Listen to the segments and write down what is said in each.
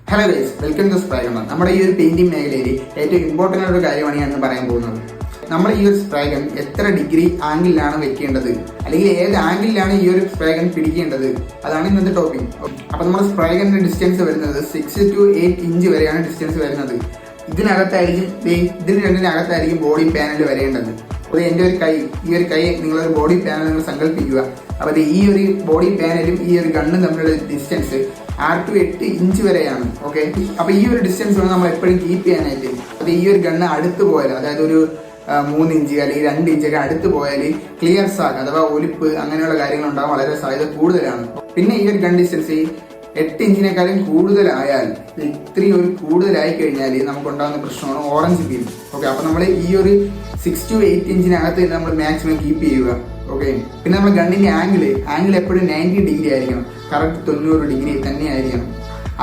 Hello guys, welcome to sprigon. നമ്മുടെ ഈ ഒരു പെയിന്റിംഗ് മേഖലയിൽ ഏറ്റവും ഇമ്പോർട്ടൻ്റ് ആയ ഒരു കാര്യമാണ് ഞാൻ പറയാൻ പോകുന്നത്. നമ്മൾ ഈ ഒരു സ്പ്രൈഗൺ എത്ര ഡിഗ്രി ആംഗിളിലാണ് വെക്കേണ്ടത്, അല്ലെങ്കിൽ ഏത് ആംഗിളിലാണ് ഈ ഒരു സ്പ്രൈഗൺ പിടിക്കേണ്ടത്, അതാണ് ഇന്നത്തെ ടോപ്പിക്. അപ്പോൾ നമ്മുടെ സ്പ്രൈഗണിന്റെ ഡിസ്റ്റൻസ് വരുന്നത് 6 to 8 ഇഞ്ച് വരെയാണ് ഡിസ്റ്റൻസ് വരുന്നത്. ഇതിന് രണ്ടിനകത്തായിരിക്കും ബോഡി പാനൽ വരേണ്ടത്. അപ്പോൾ എൻ്റെ ഒരു കൈ, ഈ ഒരു കൈ നിങ്ങളൊരു ബോഡി പാനൽ നിങ്ങൾ സങ്കല്പിക്കുക. അപ്പോൾ ഈ ഒരു ബോഡി പാനലും ഈ ഒരു ഗണ്ണും തമ്മിലുള്ള ഡിസ്റ്റൻസ് 6 to 8 ഇഞ്ച് വരെയാണ്. ഓക്കെ, അപ്പോൾ ഈ ഒരു ഡിസ്റ്റൻസ് വേണം നമ്മൾ എപ്പോഴും കീപ്പ് ചെയ്യാനായിട്ട്. അത് ഈ ഒരു ഗണ്ണ് അടുത്ത് പോയാൽ, അതായത് ഒരു 3 ഇഞ്ച് അല്ലെങ്കിൽ 2 ഇഞ്ചൊക്കെ അടുത്ത് പോയാൽ ക്ലിയർ സാഗ് അഥവാ ഒലിപ്പ് അങ്ങനെയുള്ള കാര്യങ്ങൾ ഉണ്ടാകാൻ വളരെ സാധ്യത കൂടുതലാണ്. പിന്നെ ഈ ഒരു ഗൺ ഡിസ്റ്റൻസ് 8 ഇഞ്ചിനേക്കാളും കൂടുതലായാൽ, ഇത്രയും ഒരു കൂടുതലായി കഴിഞ്ഞാൽ നമുക്കുണ്ടാകുന്ന പ്രശ്നമാണ് ഓറഞ്ച് പീൽ. ഓക്കെ, അപ്പോൾ നമ്മൾ ഈ ഒരു 6 to 8 ഇഞ്ചിനകത്ത് നമ്മൾ മാക്സിമം കീപ്പ് ചെയ്യുക. ഓക്കെ, പിന്നെ നമ്മൾ ഗണ്ണിന്റെ ആംഗിൾ എപ്പോഴും 90 ഡിഗ്രി ആയിരിക്കണം. കറക്റ്റ് 90 ഡിഗ്രി തന്നെ ആയിരിക്കണം.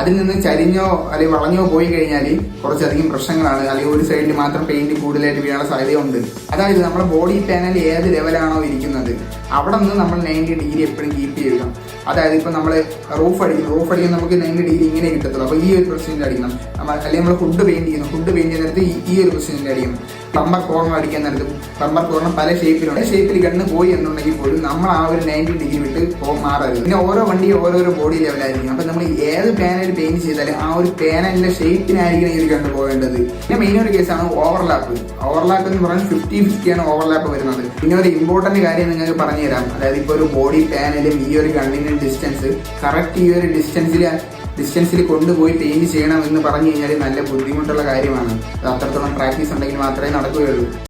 അതിൽ നിന്ന് ചരിഞ്ഞോ അല്ലെങ്കിൽ വളഞ്ഞോ പോയി കഴിഞ്ഞാൽ കുറച്ചധികം പ്രശ്നങ്ങളാണ്. അല്ലെങ്കിൽ ഒരു സൈഡിൽ മാത്രം പെയിന്റ് കൂടുതലായിട്ട് വീഴാനുള്ള സാധ്യതയുണ്ട്. അതായത് നമ്മുടെ ബോഡി പാനൽ ഏത് ലെവലാണോ ഇരിക്കുന്നത് അവിടെ നിന്ന് നമ്മൾ 90 ഡിഗ്രി എപ്പോഴും കീപ്പ് ചെയ്യുക. അതായത് ഇപ്പോൾ നമ്മൾ റൂഫ് അടിക്കും നമുക്ക് 90 ഡിഗ്രി ഇങ്ങനെ കിട്ടത്തുള്ളൂ. അപ്പോൾ ഈ ഒരു പൊസിഷനിൽ അടിക്കണം. അല്ലെങ്കിൽ നമ്മൾ ഫുഡ് പെയിന്റ് ചെയ്യുന്ന നേരത്ത് ഈ ഒരു പൊസിഷനിൽ അടിക്കണം. പ്ലംബർ കോർണർ അടിക്കാൻ നേരത്ത് പ്ലംബർ കോർണർ പല ഷേപ്പിലുണ്ട്. ഷേപ്പിൽ ഗണ്ണ് പോയി എന്നുണ്ടെങ്കിൽ പോലും നമ്മൾ ആ ഒരു 90 ഡിഗ്രി വിട്ട് മാറരുത്. പിന്നെ ഓരോ വണ്ടിയും ഓരോരോ ബോഡി ലെവലായിരിക്കും. അപ്പം നമ്മൾ ഏത് പാനൽ പെയിന്റ് ചെയ്താലും ആ ഒരു പാനലിന്റെ ഷേപ്പിനായിരിക്കും ഇത് കണ്ടു പോകേണ്ടത്. പിന്നെ മെയിൻ ഒരു കേസാണ് ഓവർലാപ്പ് എന്ന് പറഞ്ഞാൽ 50-50 ആണ് ഓവർലാപ്പ് വരുന്നത്. പിന്നെ ഒരു ഇമ്പോർട്ടന്റ് കാര്യം നിങ്ങൾക്ക് പറഞ്ഞുതരാം. അതായത് ഇപ്പോൾ ഒരു ബോഡി പാനലും ഈ ഒരു ഗണ്ണിന്റെ ഡിസ്റ്റൻസ് കറക്റ്റ് ഈ ഒരു ഡിസ്റ്റൻസിൽ കൊണ്ടുപോയി പെയിന്റ് ചെയ്യണം എന്ന് പറഞ്ഞു കഴിഞ്ഞാൽ നല്ല ബുദ്ധിമുട്ടുള്ള കാര്യമാണ്. അത് അത്രത്തോളം പ്രാക്ടീസ് ഉണ്ടെങ്കിൽ മാത്രമേ നടക്കുകയുള്ളൂ.